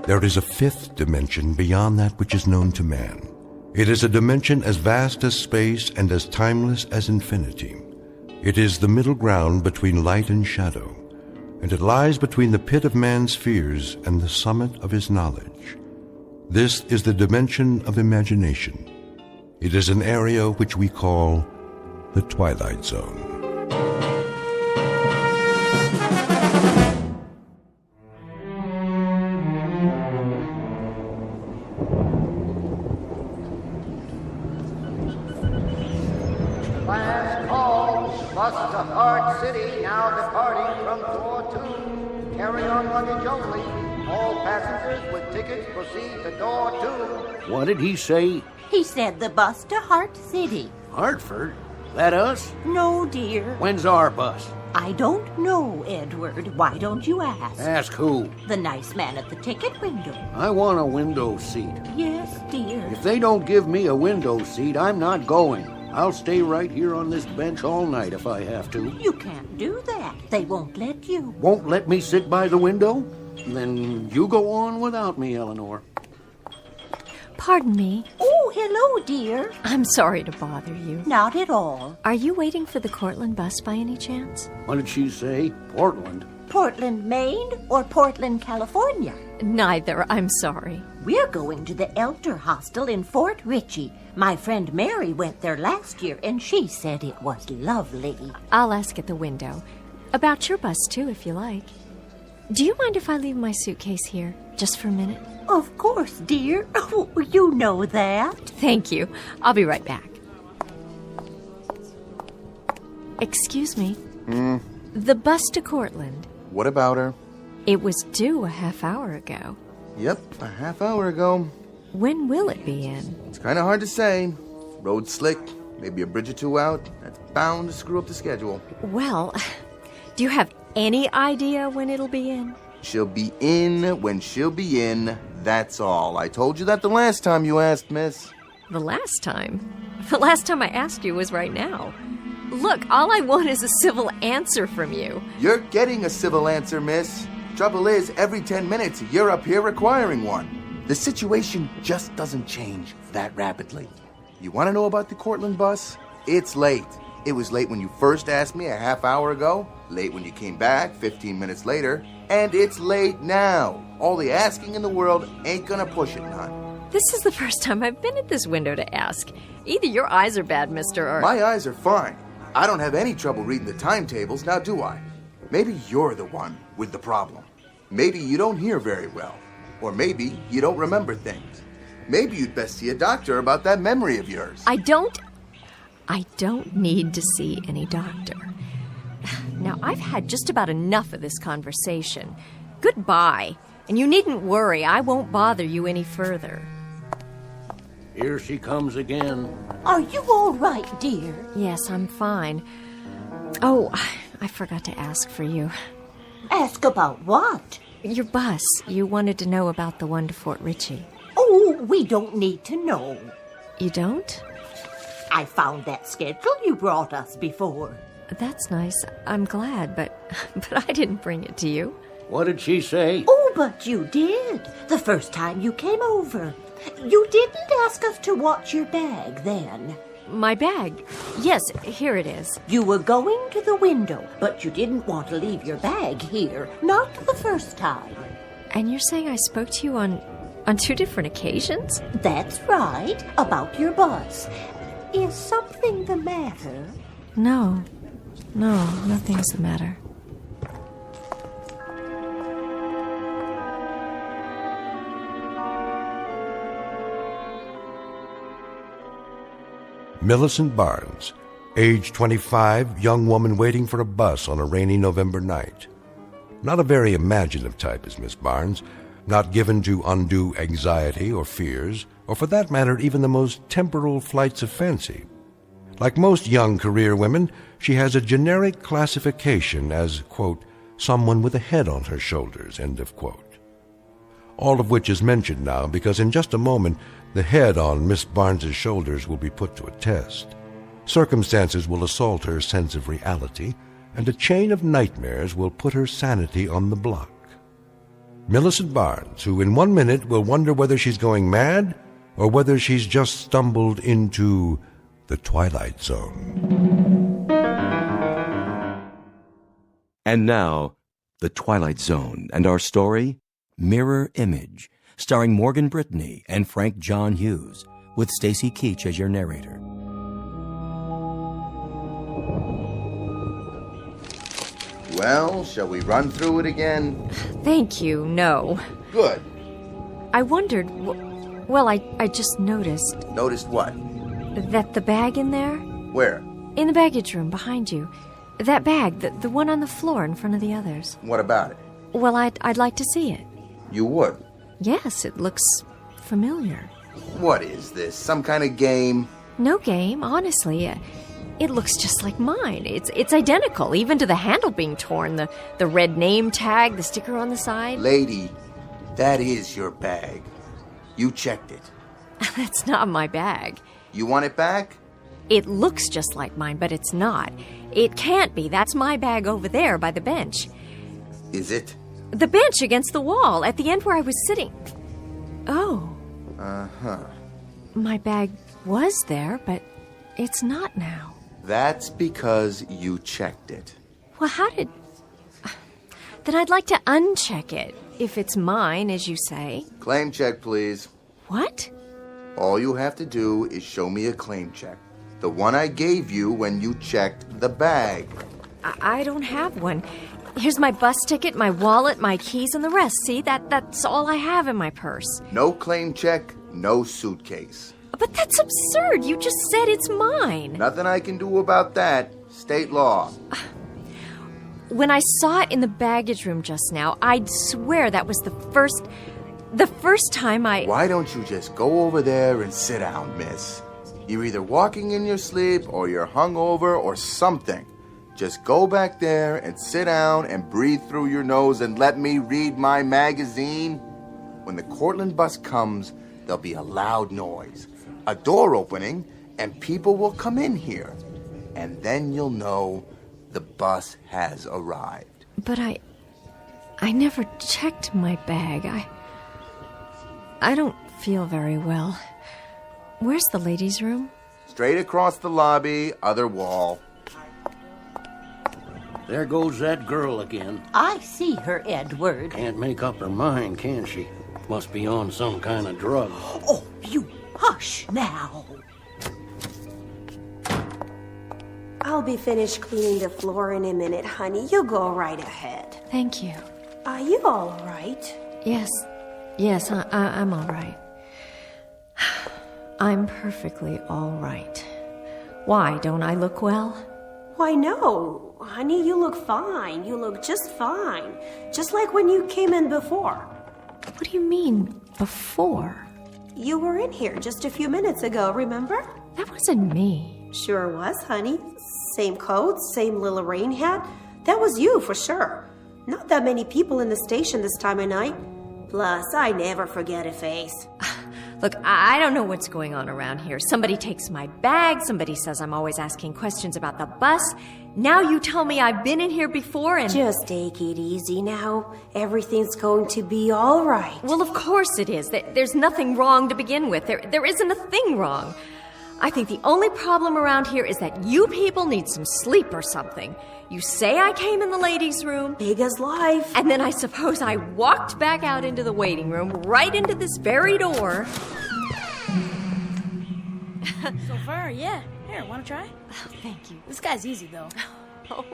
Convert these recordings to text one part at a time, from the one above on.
There is a fifth dimension beyond that which is known to man. It is a dimension as vast as space and as timeless as infinity. It is the middle ground between light and shadow, and it lies between the pit of man's fears and the summit of his knowledge. This is the dimension of imagination. It is an area which we call the Twilight Zone. Last call, bus to Heart City, now departing from door 2. Carry on luggage only. All passengers with tickets proceed to door 2. What did he say? He said the bus to Heart City. Hartford? That us? No, dear. When's our bus? I don't know, Edward. Why don't you ask? Ask who? The nice man at the ticket window. I want a window seat. Yes, dear. If they don't give me a window seat, I'm not going. I'll stay right here on this bench all night if I have to. You can't do that. They won't let you. Won't let me sit by the window? Then you go on without me, Eleanor. Pardon me. Oh, hello, dear. I'm sorry to bother you. Not at all. Are you waiting for the Cortland bus by any chance? What did she say? Portland? Portland, Maine, or Portland, California? Neither, I'm sorry. We're going to the Elder Hostel in Fort Ritchie. My friend Mary went there last year, and she said it was lovely. I'll ask at the window. About your bus, too, if you like. Do you mind if I leave my suitcase here, just for a minute? Of course, dear. Oh, you know that. Thank you. I'll be right back. Excuse me. The bus to Cortland. What about her? It was due a half hour ago. Yep, a half hour ago. When will it be in? It's kind of hard to say. Road slick, maybe a bridge or two out. That's bound to screw up the schedule. Well, do you have any idea when it'll be in? She'll be in when she'll be in, that's all. I told you that the last time you asked, miss. The last time? The last time I asked you was right now. Look, all I want is a civil answer from you. You're getting a civil answer, miss. Trouble is, every 10 minutes, you're up here requiring one. The situation just doesn't change that rapidly. You want to know about the Cortland bus? It's late. It was late when you first asked me a half hour ago, late when you came back 15 minutes later, and it's late now. All the asking in the world ain't gonna push it none. This is the first time I've been at this window to ask. Either your eyes are bad, mister, or... My eyes are fine. I don't have any trouble reading the timetables, now do I? Maybe you're the one with the problem. Maybe you don't hear very well. Or maybe you don't remember things. Maybe you'd best see a doctor about that memory of yours. I don't need to see any doctor. Now, I've had just about enough of this conversation. Goodbye. And you needn't worry, I won't bother you any further. Here she comes again. Are you all right, dear? Yes, I'm fine. Oh, I forgot to ask for you. Ask about what? Your bus. You wanted to know about the one to Fort Ritchie. Oh, we don't need to know. You don't? I found that schedule you brought us before. That's nice. I'm glad, but I didn't bring it to you. What did she say? Oh, but you did. The first time you came over. You didn't ask us to watch your bag then. My bag? Yes, here it is. You were going to the window, but you didn't want to leave your bag here. Not the first time. And you're saying I spoke to you on 2 different occasions? That's right, about your bus. Is something the matter? No, nothing's the matter. Millicent Barnes, age 25, young woman waiting for a bus on a rainy November night. Not a very imaginative type is Miss Barnes, not given to undue anxiety or fears, or for that matter, even the most temporal flights of fancy. Like most young career women, she has a generic classification as, quote, someone with a head on her shoulders, end of quote. All of which is mentioned now because in just a moment, the head on Miss Barnes's shoulders will be put to a test. Circumstances will assault her sense of reality, and a chain of nightmares will put her sanity on the block. Millicent Barnes, who in 1 minute will wonder whether she's going mad or whether she's just stumbled into the Twilight Zone. And now, The Twilight Zone, and our story, Mirror Image, starring Morgan Brittany and Frank John Hughes, with Stacy Keach as your narrator. Well, shall we run through it again? Thank you, no. Good. I wondered, well, I just noticed Noticed what? that the bag in there, Where? in the baggage room behind you, that bag, the one on the floor in front of the others. What about it? Well, I'd like to see it. You would. Yes, it looks familiar. What is this? Some kind of game? No game, honestly. It looks just like mine. It's identical, even to the handle being torn, the red name tag, the sticker on the side. Lady, that is your bag. You checked it. That's not my bag. You want it back? It looks just like mine, but it's not. It can't be. That's my bag over there by the bench. Is it? The bench against the wall, at the end where I was sitting. Oh. Uh-huh. My bag was there, but it's not now. That's because you checked it. Well, how did... Then I'd like to uncheck it, if it's mine, as you say. Claim check, please. What? All you have to do is show me a claim check. The one I gave you when you checked the bag. I don't have one. Here's my bus ticket, my wallet, my keys, and the rest. See, that's all I have in my purse. No claim check, no suitcase. But that's absurd. You just said it's mine. Nothing I can do about that. State law. When I saw it in the baggage room just now, I'd swear that was the first time I... Why don't you just go over there and sit down, miss? You're either walking in your sleep or you're hungover or something. Just go back there and sit down and breathe through your nose and let me read my magazine. When the Cortland bus comes, there'll be a loud noise, a door opening, and people will come in here. And then you'll know the bus has arrived. But I never checked my bag. I don't feel very well. Where's the ladies' room? Straight across the lobby, other wall. There goes that girl again. I see her, Edward. Can't make up her mind, can she? Must be on some kind of drug. Oh, you hush now. I'll be finished cleaning the floor in a minute, honey. You go right ahead. Thank you. Are you all right? Yes, I'm all right. I'm perfectly all right. Why, don't I look well? Why, no. Honey, you look fine. You look just fine. Just like when you came in before. What do you mean, before? You were in here just a few minutes ago, remember? That wasn't me. Sure was, honey. Same coat, same little rain hat. That was you, for sure. Not that many people in the station this time of night. Plus, I never forget a face. Look, I don't know what's going on around here. Somebody takes my bag, somebody says I'm always asking questions about the bus. Now you tell me I've been in here before and... Just take it easy now. Everything's going to be all right. Well, of course it is. There's nothing wrong to begin with. There isn't a thing wrong. I think the only problem around here is that you people need some sleep or something. You say I came in the ladies' room. Big as life. And then I suppose I walked back out into the waiting room, right into this very door. So far, yeah. Here, want to try? Oh, thank you. This guy's easy, though. Oh.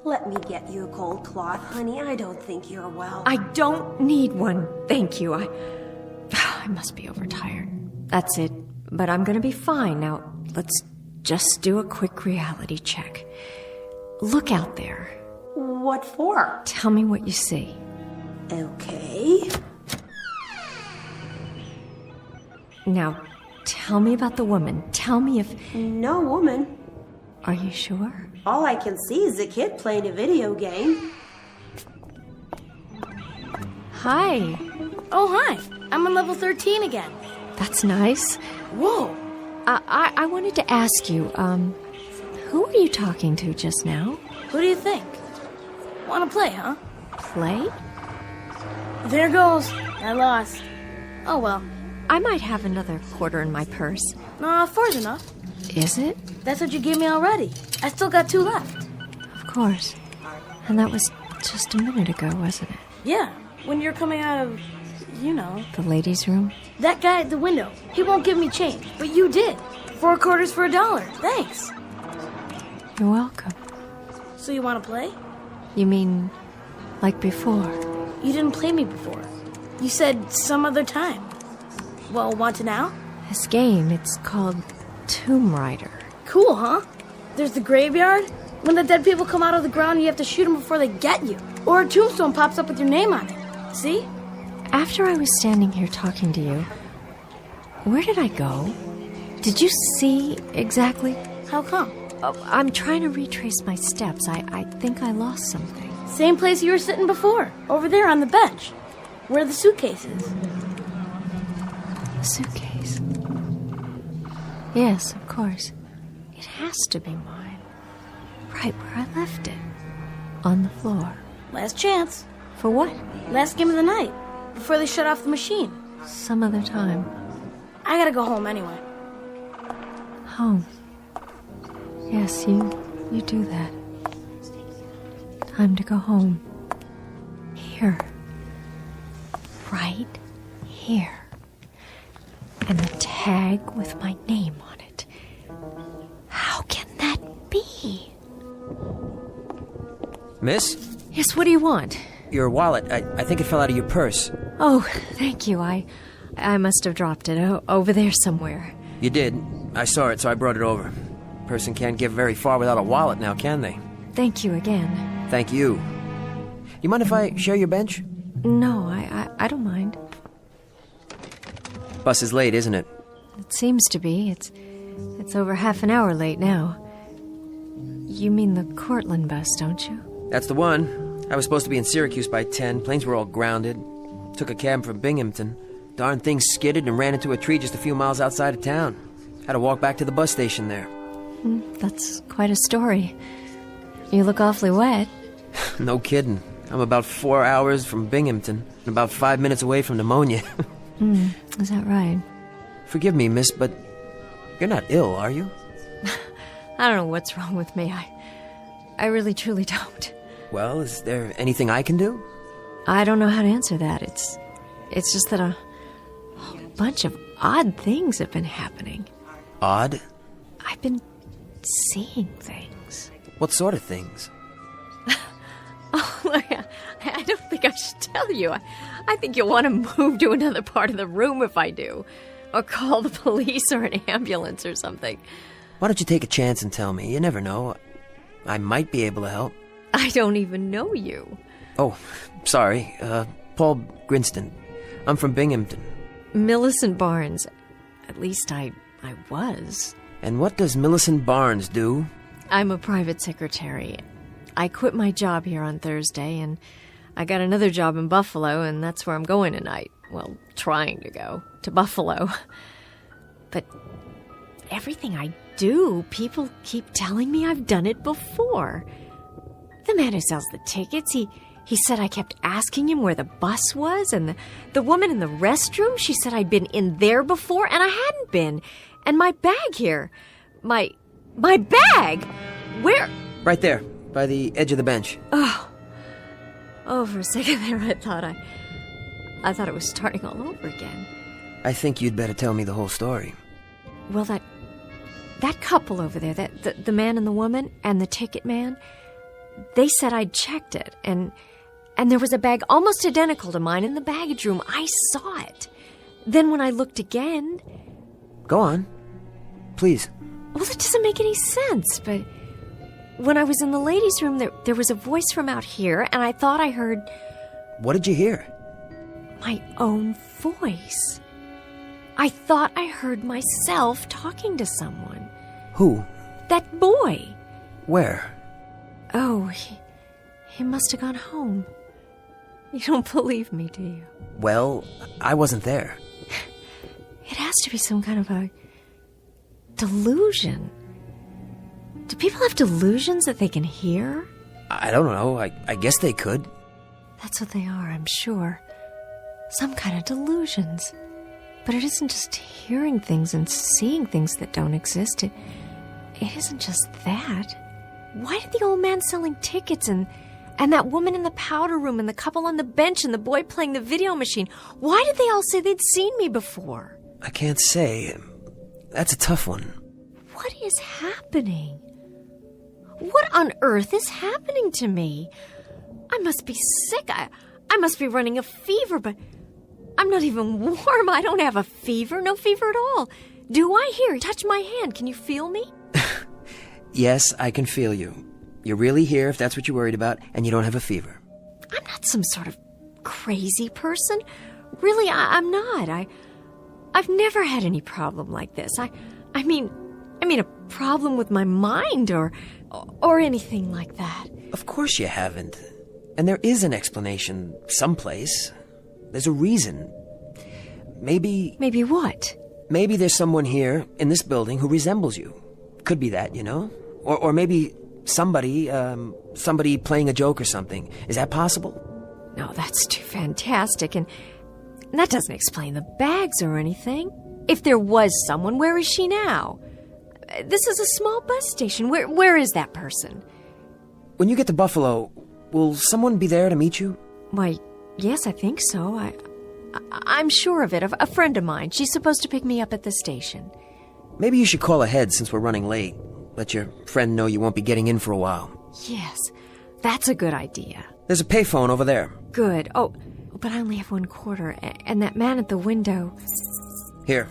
Let me get you a cold cloth, honey. I don't think you're well. I don't need one, thank you. I must be overtired. That's it. But I'm gonna be fine. Now, let's just do a quick reality check. Look out there. What for? Tell me what you see. Okay. Now, tell me about the woman. Tell me if... No woman. Are you sure? All I can see is a kid playing a video game. Hi. Oh, hi. I'm on level 13 again. That's nice. Whoa. I wanted to ask you, who were you talking to just now? Who do you think? Wanna play, huh? Play? There goes. I lost. Oh well. I might have another quarter in my purse. Nah, 4's enough. Is it? That's what you gave me already. I still got 2 left. Of course. And that was just a minute ago, wasn't it? Yeah, when you're coming out of, you know. The ladies' room? That guy at the window. He won't give me change, but you did. 4 quarters for $1. Thanks. You're welcome. So you wanna play? You mean like before? You didn't play me before. You said some other time. Well, want to now? This game, it's called Tomb Raider. Cool, huh? There's the graveyard. When the dead people come out of the ground, you have to shoot them before they get you. Or a tombstone pops up with your name on it. See? After I was standing here talking to you, where did I go? Did you see exactly? How come? Oh, I'm trying to retrace my steps. I think I lost something. Same place you were sitting before. Over there on the bench. Where the suitcase is. A suitcase? Yes, of course. It has to be mine. Right where I left it. On the floor. Last chance. For what? Last game of the night. Before they shut off the machine. Some other time. I gotta go home anyway. Home. Yes, you do that. Time to go home. Here. Right here. And the tag with my name on it. How can that be? Miss? Yes, what do you want? Your wallet. I think it fell out of your purse. Oh, thank you. I must have dropped it over there somewhere. You did. I saw it, so I brought it over. Person can't get very far without a wallet now, can they? Thank you again. Thank you. You mind if I share your bench? No, I don't mind. Bus is late, isn't it? It seems to be. It's over half an hour late now. You mean the Cortland bus, don't you? That's the one. I was supposed to be in Syracuse by 10. Planes were all grounded. Took a cab from Binghamton. Darn thing skidded and ran into a tree just a few miles outside of town. Had to walk back to the bus station there. That's quite a story. You look awfully wet. No kidding. I'm about 4 hours from Binghamton and about 5 minutes away from pneumonia. Is that right? Forgive me, miss, but you're not ill, are you? I don't know what's wrong with me. I really truly don't. Well, is there anything I can do? I don't know how to answer that. It's just that a whole bunch of odd things have been happening. Odd? I've been seeing things. What sort of things? Oh, I don't think I should tell you. I think you'll want to move to another part of the room if I do. Or call the police or an ambulance or something. Why don't you take a chance and tell me? You never know. I might be able to help. I don't even know you. Oh, sorry. Paul Grinston. I'm from Binghamton. Millicent Barnes. At least I was. And what does Millicent Barnes do? I'm a private secretary. I quit my job here on Thursday, and I got another job in Buffalo, and that's where I'm going tonight. Well, trying to go to Buffalo. But everything I do, people keep telling me I've done it before. The man who sells the tickets, he said I kept asking him where the bus was, and the woman in the restroom, she said I'd been in there before, and I hadn't been. And my bag here. My bag! Where? Right there, by the edge of the bench. Oh, for a second there I thought it was starting all over again. I think you'd better tell me the whole story. Well, that couple over there, the man and the woman and the ticket man, they said I'd checked it, and there was a bag almost identical to mine in the baggage room. I saw it. Then when I looked again... Go on. Please. Well, it doesn't make any sense, but when I was in the ladies' room, there was a voice from out here, and I thought I heard... What did you hear? My own voice. I thought I heard myself talking to someone. Who? That boy. Where? Oh, he must have gone home. You don't believe me, do you? Well, I wasn't there. It has to be some kind of a delusion. Do people have delusions that they can hear? I don't know. I guess they could. That's what they are, I'm sure. Some kind of delusions. But it isn't just hearing things and seeing things that don't exist. It isn't just that. Why did the old man selling tickets and that woman in the powder room and the couple on the bench and the boy playing the video machine, why did they all say they'd seen me before? I can't say. That's a tough one. What is happening? What on earth is happening to me? I must be sick. I must be running a fever, but I'm not even warm. I don't have a fever. No fever at all. Do I? Here, touch my hand. Can you feel me? Yes, I can feel you. You're really here if that's what you're worried about, and you don't have a fever. I'm not some sort of crazy person. Really, I'm not. I've never had any problem like this. I mean a problem with my mind or anything like that. Of course you haven't. And there is an explanation someplace. There's a reason. Maybe... Maybe what? Maybe there's someone here in this building who resembles you. Could be that, you know? Or maybe somebody playing a joke or something. Is that possible? No, that's too fantastic, and that doesn't explain the bags or anything. If there was someone, where is she now? This is a small bus station. Where is that person? When you get to Buffalo, will someone be there to meet you? Why, yes, I think so. I'm sure of it. A friend of mine. She's supposed to pick me up at the station. Maybe you should call ahead since we're running late. Let your friend know you won't be getting in for a while. Yes, that's a good idea. There's a payphone over there. Good. Oh, but I only have 1 quarter, and that man at the window... Here,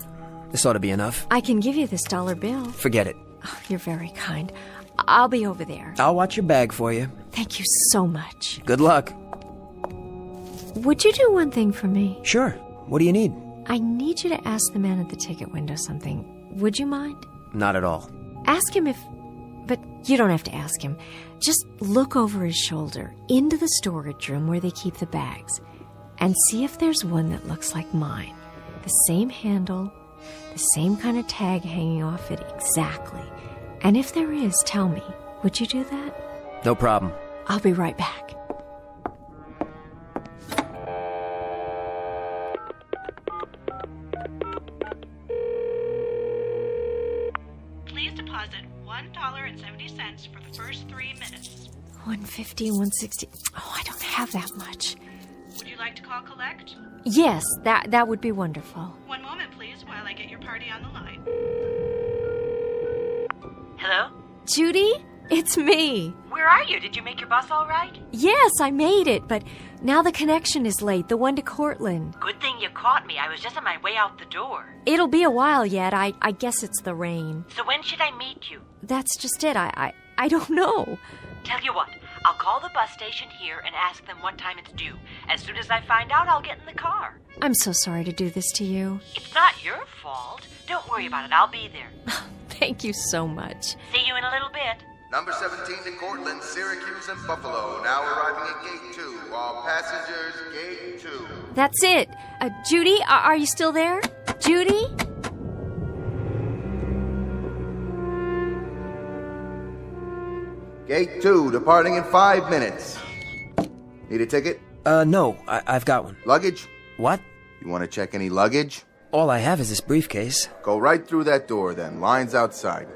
this ought to be enough. I can give you this dollar bill. Forget it. Oh, you're very kind. I'll be over there. I'll watch your bag for you. Thank you so much. Good luck. Would you do one thing for me? Sure. What do you need? I need you to ask the man at the ticket window something. Would you mind? Not at all. Ask him if... But you don't have to ask him. Just look over his shoulder into the storage room where they keep the bags and see if there's one that looks like mine. The same handle, the same kind of tag hanging off it exactly. And if there is, tell me. Would you do that? No problem. I'll be right back. Please deposit $1.70 for the first 3 minutes. 150, 160. Oh, I don't have that much. Would you like to call collect? Yes, that would be wonderful. One moment, please, while I get your party on the line. Hello? Judy? It's me. Where are you? Did you make your bus all right? Yes, I made it, but now the connection is late, the one to Cortland. Good thing you caught me. I was just on my way out the door. It'll be a while yet. I guess it's the rain. So when should I meet you? That's just it. I don't know. Tell you what, I'll call the bus station here and ask them what time it's due. As soon as I find out, I'll get in the car. I'm so sorry to do this to you. It's not your fault. Don't worry about it. I'll be there. Thank you so much. See you in a little bit. Number 17 to Cortland, Syracuse, and Buffalo. Now arriving at Gate 2. All passengers, Gate 2. That's it. Judy, are you still there? Judy? Gate 2, departing in 5 minutes. Need a ticket? No, I've got one. Luggage? What? You want to check any luggage? All I have is this briefcase. Go right through that door then. Line's outside.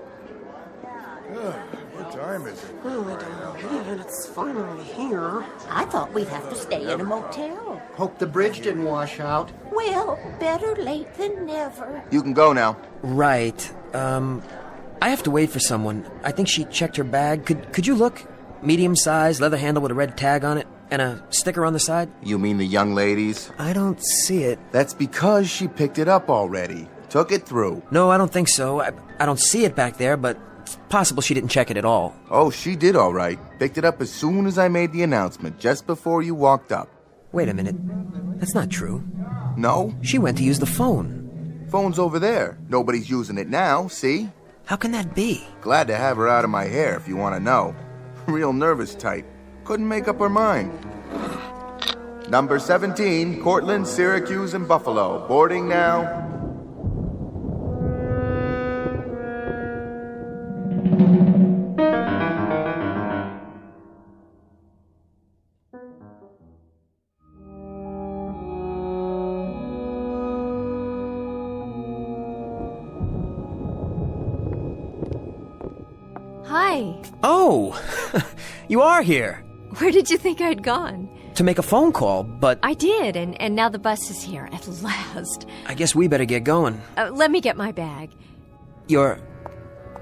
What time is it? Oh, I don't believe it. It's finally here. I thought we'd have to stay in a motel. Hope the bridge didn't wash out. Well, better late than never. You can go now. Right. I have to wait for someone. I think she checked her bag. Could you look? Medium size, leather handle with a red tag on it, and a sticker on the side? You mean the young ladies? I don't see it. That's because she picked it up already. Took it through. No, I don't think so. I don't see it back there, but it's possible she didn't check it at all. Oh, she did all right. Picked it up as soon as I made the announcement, just before you walked up. Wait a minute. That's not true. No? She went to use the phone. Phone's over there. Nobody's using it now, see? How can that be? Glad to have her out of my hair, if you want to know. Real nervous type. Couldn't make up her mind. Number 17, Cortland, Syracuse, and Buffalo. Boarding now. Hi. Oh, you are here. Where did you think I'd gone? To make a phone call, but I did, and now the bus is here at last. I guess we better get going. Let me get my bag. You're...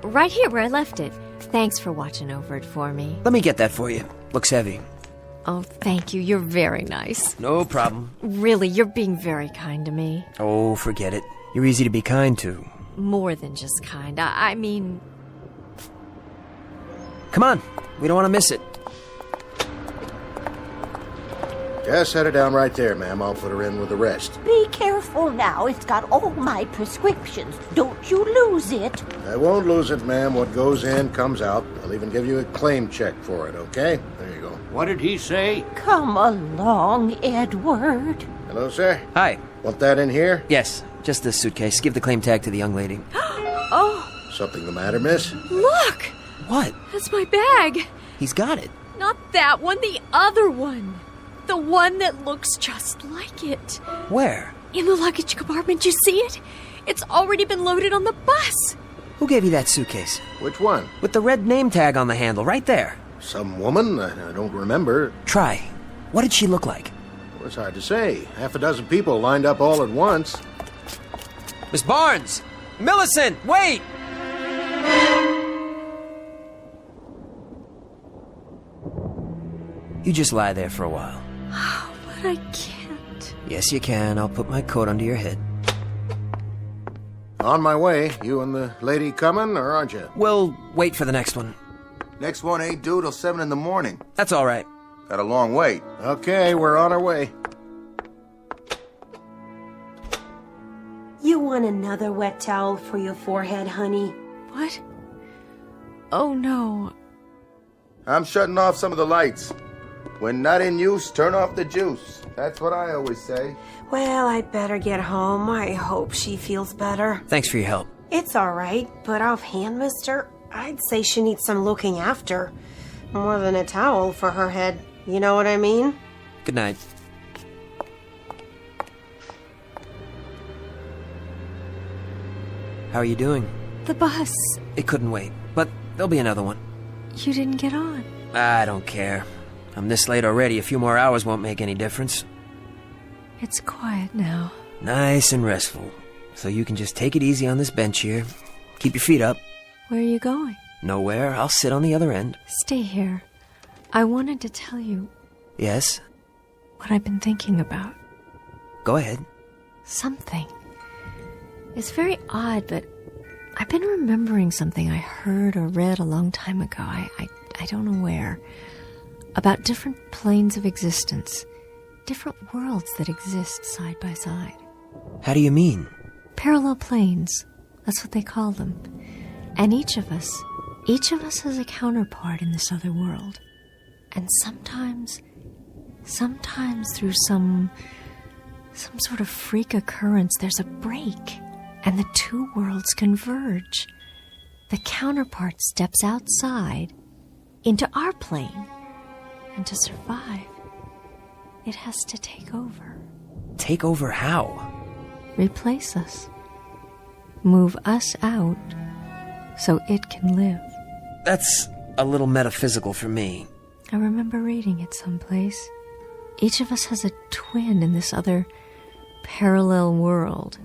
Right here where I left it. Thanks for watching over it for me. Let me get that for you. Looks heavy. Oh, thank you. You're very nice. No problem. Really, you're being very kind to me. Oh, forget it. You're easy to be kind to. More than just kind. I mean... Come on. We don't want to miss it. Just set her down right there, ma'am. I'll put her in with the rest. Be careful now. It's got all my prescriptions. Don't you lose it. I won't lose it, ma'am. What goes in comes out. I'll even give you a claim check for it, okay? There you go. What did he say? Come along, Edward. Hello, sir. Hi. Want that in here? Yes, just this suitcase. Give the claim tag to the young lady. Oh, Something the matter, miss? look! What? That's my bag. He's got it. Not that one, the other one. The one that looks just like it. Where? In the luggage compartment, you see it? It's already been loaded on the bus. Who gave you that suitcase? Which one? With the red name tag on the handle, right there. Some woman? I don't remember. Try. What did she look like? Well, it's hard to say. Half a dozen people lined up all at once. Miss Barnes! Millicent, wait! You just lie there for a while. But I can't. Yes, you can. I'll put my coat under your head. On my way. You and the lady coming, or aren't you? We'll wait for the next one. Next one ain't due till 7 in the morning. That's all right. Got a long wait. Okay, we're on our way. You want another wet towel for your forehead, honey? What? Oh, no. I'm shutting off some of the lights. When not in use, turn off the juice. That's what I always say. Well, I better get home. I hope she feels better. Thanks for your help. It's all right, but offhand, mister, I'd say she needs some looking after. More than a towel for her head. You know what I mean? Good night. How are you doing? The bus. It couldn't wait, but there'll be another one. You didn't get on. I don't care. I'm this late already. A few more hours won't make any difference. It's quiet now. Nice and restful. So you can just take it easy on this bench here. Keep your feet up. Where are you going? Nowhere. I'll sit on the other end. Stay here. I wanted to tell you Yes? what I've been thinking about. Go ahead. Something. It's very odd, but I've been remembering something I heard or read a long time ago. I don't know where. About different planes of existence. Different worlds that exist side by side. How do you mean? Parallel planes. That's what they call them. And each of us has a counterpart in this other world. And sometimes through some sort of freak occurrence, there's a break, and the two worlds converge. The counterpart steps outside into our plane, and to survive, it has to take over. Take over how? Replace us. Move us out so it can live. That's a little metaphysical for me. I remember reading it someplace. Each of us has a twin in this other parallel world.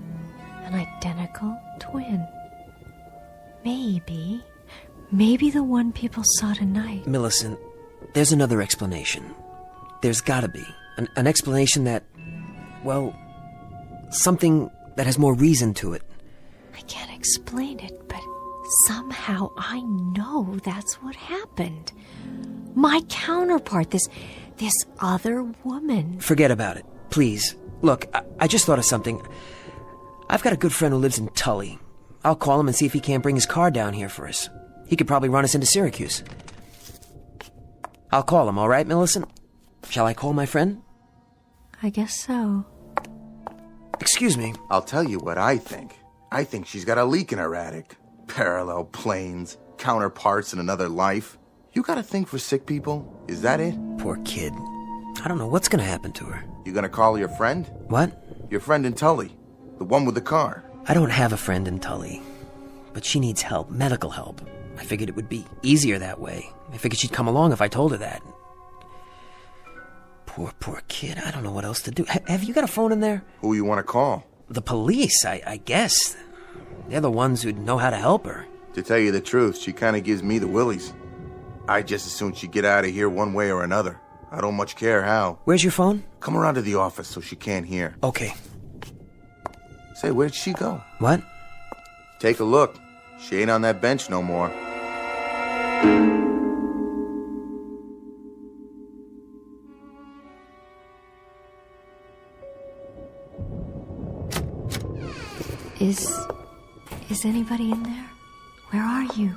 An identical twin. Maybe the one people saw tonight. Millicent, there's another explanation. There's gotta be. An explanation that, well, something that has more reason to it. I can't explain it, but somehow I know that's what happened. My counterpart, this other woman. Forget about it, please. Look, I just thought of something. I've got a good friend who lives in Tully. I'll call him and see if he can't bring his car down here for us. He could probably run us into Syracuse. I'll call him, all right, Millicent? Shall I call my friend? I guess so. Excuse me. I'll tell you what I think. I think she's got a leak in her attic. Parallel planes, counterparts in another life. You got a thing for sick people? Is that it? Poor kid. I don't know what's gonna happen to her. You gonna call your friend? What? Your friend in Tully. The one with the car. I don't have a friend in Tully. But she needs help, medical help. I figured it would be easier that way. I figured she'd come along if I told her that. Poor kid. I don't know what else to do. Have you got a phone in there? Who you want to call? The police, I guess. They're the ones who'd know how to help her. To tell you the truth, she kind of gives me the willies. I just as soon she get out of here one way or another. I don't much care how. Where's your phone? Come around to the office so she can't hear. Okay. Say, where'd she go? What? Take a look. She ain't on that bench no more. Is anybody in there? Where are you?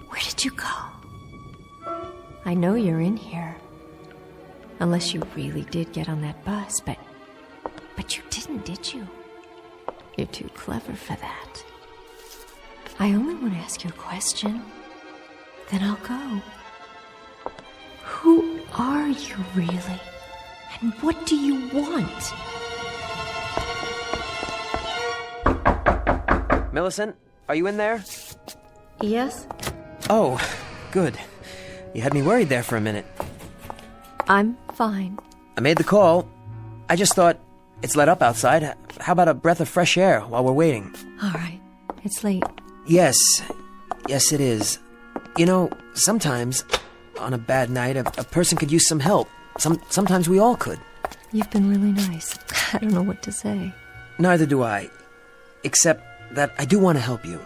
Where did you go? I know you're in here. Unless you really did get on that bus, but you didn't, did you? You're too clever for that. I only want to ask you a question. Then I'll go. Who are you really? And what do you want? Millicent, are you in there? Yes? Oh, good. You had me worried there for a minute. I'm fine. I made the call. I just thought, it's let up outside. How about a breath of fresh air while we're waiting? All right. It's late. Yes, it is. You know, sometimes, on a bad night, a person could use some help. Sometimes we all could. You've been really nice. I don't know what to say. Neither do I. Except that I do want to help you.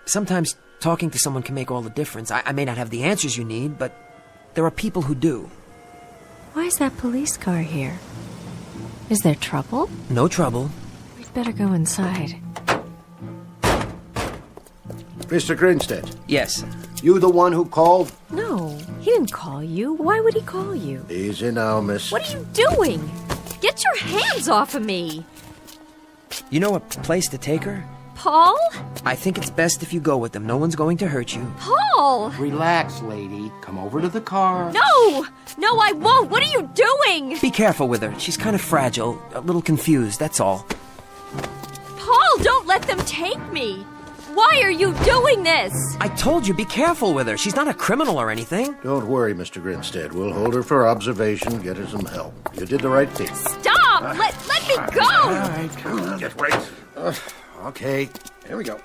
Sometimes talking to someone can make all the difference. I may not have the answers you need, but there are people who do. Why is that police car here? Is there trouble? No trouble. We'd better go inside. Mr. Grinstead. Yes. You the one who called? No, he didn't call you. Why would he call you? Easy now, miss. What are you doing? Get your hands off of me! You know a place to take her? Paul? I think it's best if you go with them. No one's going to hurt you. Paul! Relax, lady. Come over to the car. No! No, I won't! What are you doing? Be careful with her. She's kind of fragile, a little confused, that's all. Paul, don't let them take me! Why are you doing this? I told you, be careful with her. She's not a criminal or anything. Don't worry, Mr. Grinstead. We'll hold her for observation, get her some help. You did the right thing. Stop! Let me go! All right, come on. Just wait. Okay, here we go.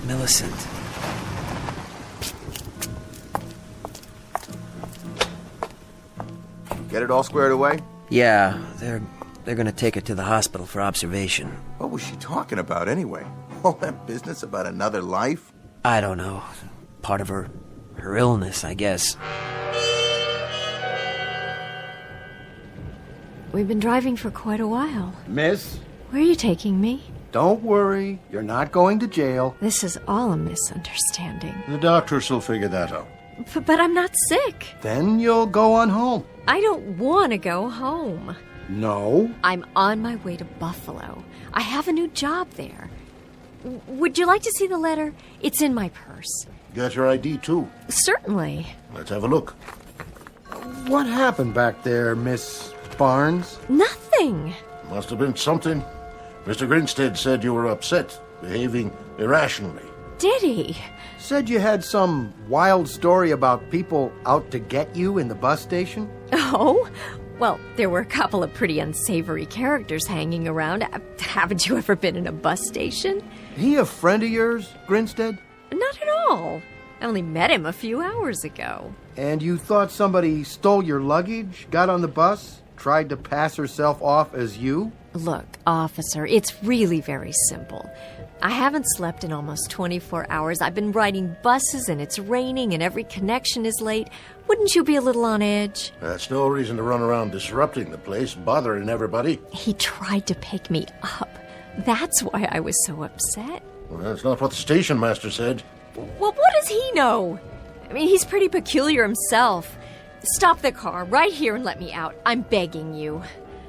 Millicent. Get it all squared away? Yeah, they're gonna take her to the hospital for observation. What was she talking about anyway? All that business about another life? I don't know. Part of her illness, I guess. We've been driving for quite a while. Miss, Where are you taking me? don't worry. You're not going to jail. This is all a misunderstanding. The doctors will figure that out. But I'm not sick. Then you'll go on home. I don't want to go home. No. I'm on my way to Buffalo. I have a new job there. Would you like to see the letter? It's in my purse. Got your ID, too. Certainly. Let's have a look. What happened back there, Miss Barnes? Nothing. Must have been something. Mr. Grinstead said you were upset, behaving irrationally. Did he? Said you had some wild story about people out to get you in the bus station? Oh? Well, there were a couple of pretty unsavory characters hanging around. Haven't you ever been in a bus station? He a friend of yours, Grinstead? Not at all. I only met him a few hours ago. And you thought somebody stole your luggage, got on the bus, tried to pass herself off as you? Look, officer, it's really very simple. I haven't slept in almost 24 hours. I've been riding buses and it's raining and every connection is late. Wouldn't you be a little on edge? That's no reason to run around disrupting the place, bothering everybody. He tried to pick me up. That's why I was so upset. Well, that's not what the station master said. Well, what does he know? I mean, he's pretty peculiar himself. Stop the car right here and let me out. I'm begging you.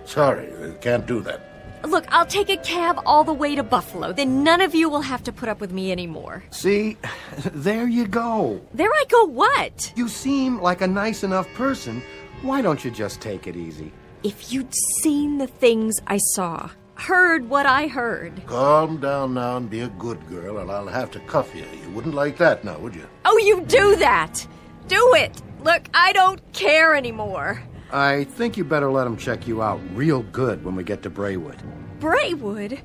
Sorry, I can't do that. Look, I'll take a cab all the way to Buffalo. Then none of you will have to put up with me anymore. See, there you go. There I go what? You seem like a nice enough person. Why don't you just take it easy? If you'd seen the things I saw, heard what I heard. Calm down now and be a good girl, or I'll have to cuff you. You wouldn't like that now, would you? Oh, you do that! Do it! Look, I don't care anymore. I think you better let them check you out real good when we get to Braywood. Braywood?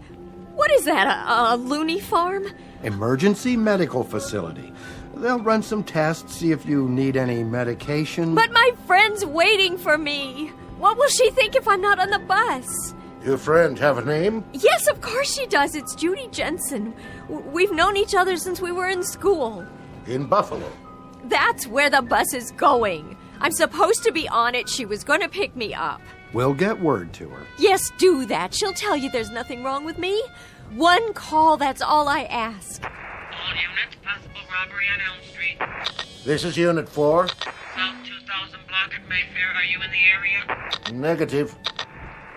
What is that, a loony farm? Emergency medical facility. They'll run some tests, see if you need any medication. But my friend's waiting for me. What will she think if I'm not on the bus? Your friend have a name? Yes, of course she does. It's Judy Jensen. We've known each other since we were in school. In Buffalo? That's where the bus is going. I'm supposed to be on it. She was going to pick me up. We'll get word to her. Yes, do that. She'll tell you there's nothing wrong with me. One call, that's all I ask. All units, possible robbery on Elm Street. This is Unit 4. South 2000 block at Mayfair. Are you in the area? Negative.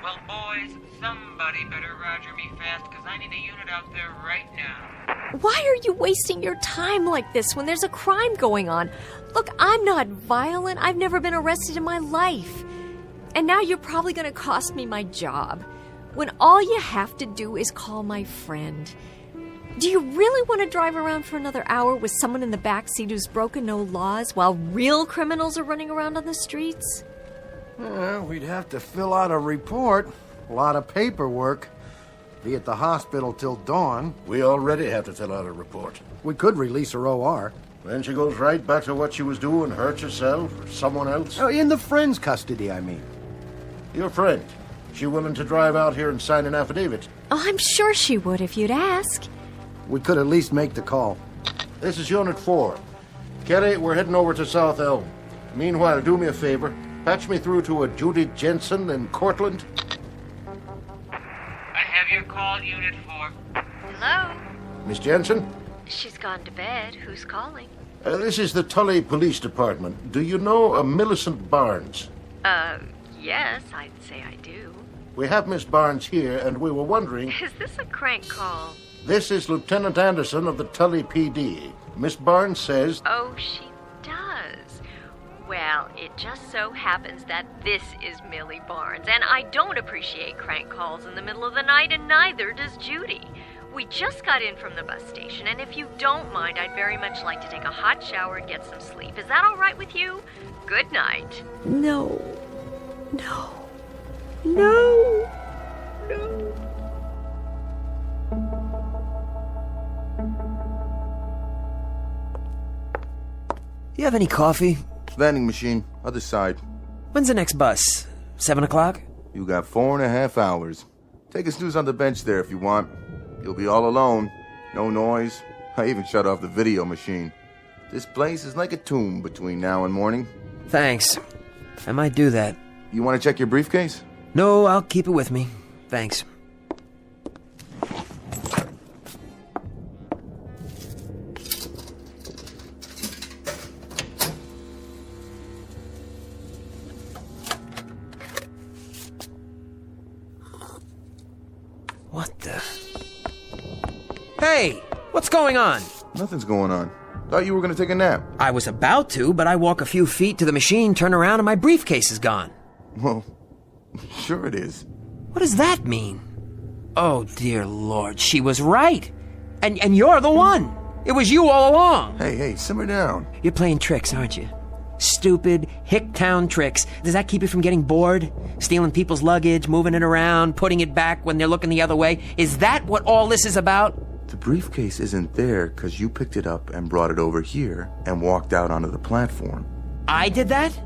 Well, boys, somebody better roger me fast, because I need a unit out there right now. Why are you wasting your time like this when there's a crime going on? Look, I'm not violent. I've never been arrested in my life. And now you're probably going to cost me my job, when all you have to do is call my friend. Do you really want to drive around for another hour with someone in the backseat who's broken no laws while real criminals are running around on the streets? We'd have to fill out a report. A lot of paperwork. Be at the hospital till dawn. We already have to fill out a report. We could release her OR. Then she goes right back to what she was doing, hurt herself or someone else. Oh, in the friend's custody, I mean. Your friend. She willing to drive out here and sign an affidavit? Oh, I'm sure she would if you'd ask. We could at least make the call. This is Unit 4. Kelly, we're heading over to South Elm. Meanwhile, do me a favor. Patch me through to a Judy Jensen in Cortland. I have your call, Unit 4. Hello? Miss Jensen? She's gone to bed. Who's calling? This is the Tully Police Department. Do you know a Millicent Barnes? Yes, I'd say I do. We have Miss Barnes here, and we were wondering... Is this a crank call? This is Lieutenant Anderson of the Tully PD. Miss Barnes says... Oh, she does. Well, it just so happens that this is Millie Barnes, and I don't appreciate crank calls in the middle of the night, and neither does Judy. We just got in from the bus station, and if you don't mind, I'd very much like to take a hot shower and get some sleep. Is that all right with you? Good night. No. No. No. No. You have any coffee? Vending machine, other side. When's the next bus? 7 o'clock? You got 4.5 hours. Take a snooze on the bench there if you want. You'll be all alone. No noise. I even shut off the video machine. This place is like a tomb between now and morning. Thanks. I might do that. You want to check your briefcase? No, I'll keep it with me. Thanks. What the... Hey! What's going on? Nothing's going on. Thought you were going to take a nap. I was about to, but I walk a few feet to the machine, turn around, and my briefcase is gone. Well, sure it is. What does that mean? Oh, dear Lord, she was right. And you're the one. It was you all along. Hey, simmer down. You're playing tricks, aren't you? Stupid, hick-town tricks. Does that keep you from getting bored? Stealing people's luggage, moving it around, putting it back when they're looking the other way? Is that what all this is about? The briefcase isn't there because you picked it up and brought it over here and walked out onto the platform. I did that?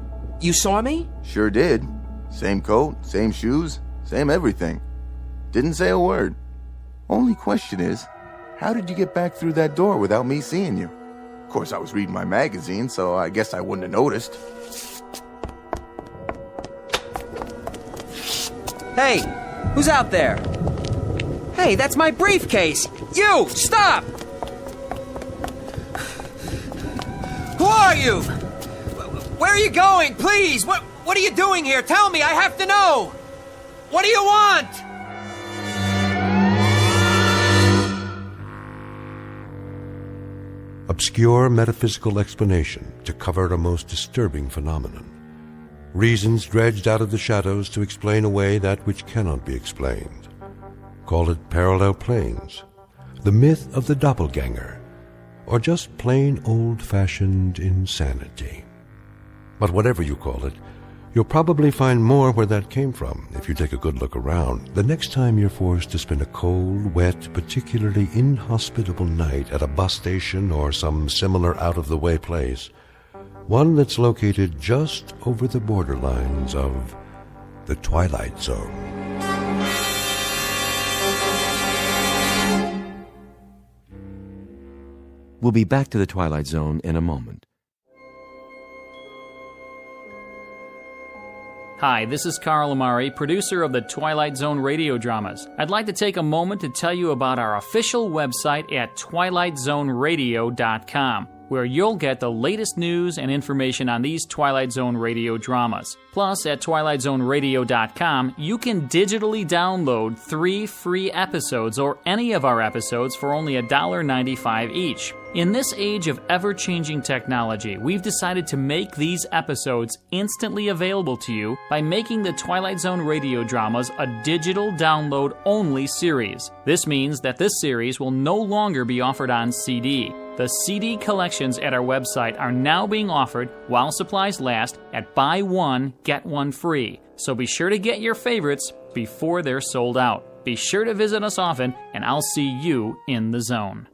You saw me? Sure did. Same coat, same shoes, same everything. Didn't say a word. Only question is, how did you get back through that door without me seeing you? Of course, I was reading my magazine, so I guess I wouldn't have noticed. Hey, who's out there? Hey, that's my briefcase! You! Stop! Who are you? Where are you going? Please! What are you doing here? Tell me, I have to know! What do you want? obscure metaphysical explanation to cover a most disturbing phenomenon. Reasons dredged out of the shadows to explain away that which cannot be explained. Call it parallel planes, the myth of the doppelganger, or just plain old-fashioned insanity. But whatever you call it, you'll probably find more where that came from if you take a good look around the next time you're forced to spend a cold, wet, particularly inhospitable night at a bus station or some similar out-of-the-way place, one that's located just over the borderlines of the Twilight Zone. We'll be back to the Twilight Zone in a moment. Hi, this is Carl Amari, producer of the Twilight Zone radio dramas. I'd like to take a moment to tell you about our official website at twilightzoneradio.com, where you'll get the latest news and information on these Twilight Zone radio dramas. Plus, at twilightzoneradio.com, you can digitally download 3 free episodes or any of our episodes for only $1.95 each. In this age of ever-changing technology, we've decided to make these episodes instantly available to you by making the Twilight Zone radio dramas a digital download-only series. This means that this series will no longer be offered on CD. The CD collections at our website are now being offered, while supplies last, at buy one, get one free. So be sure to get your favorites before they're sold out. Be sure to visit us often, and I'll see you in the zone.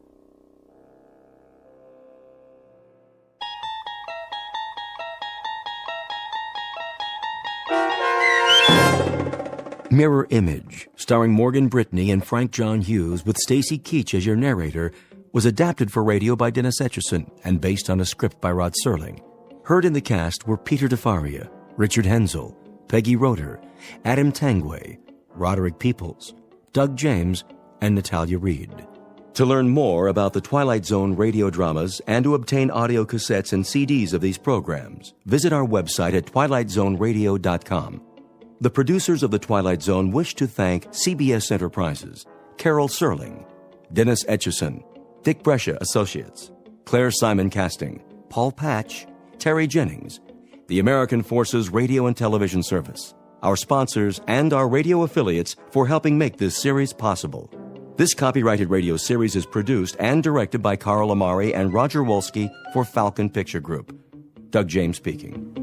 Mirror Image, starring Morgan Brittany and Frank John Hughes with Stacy Keach as your narrator, was adapted for radio by Dennis Etchison and based on a script by Rod Serling. Heard in the cast were Peter DeFaria, Richard Hensel, Peggy Roeder, Adam Tangway, Roderick Peoples, Doug James, and Natalia Reed. To learn more about the Twilight Zone radio dramas and to obtain audio cassettes and CDs of these programs, visit our website at twilightzoneradio.com. The producers of The Twilight Zone wish to thank CBS Enterprises, Carol Serling, Dennis Etchison, Dick Brescia Associates, Claire Simon Casting, Paul Patch, Terry Jennings, the American Forces Radio and Television Service, our sponsors, and our radio affiliates for helping make this series possible. This copyrighted radio series is produced and directed by Carl Amari and Roger Wolski for Falcon Picture Group. Doug James speaking.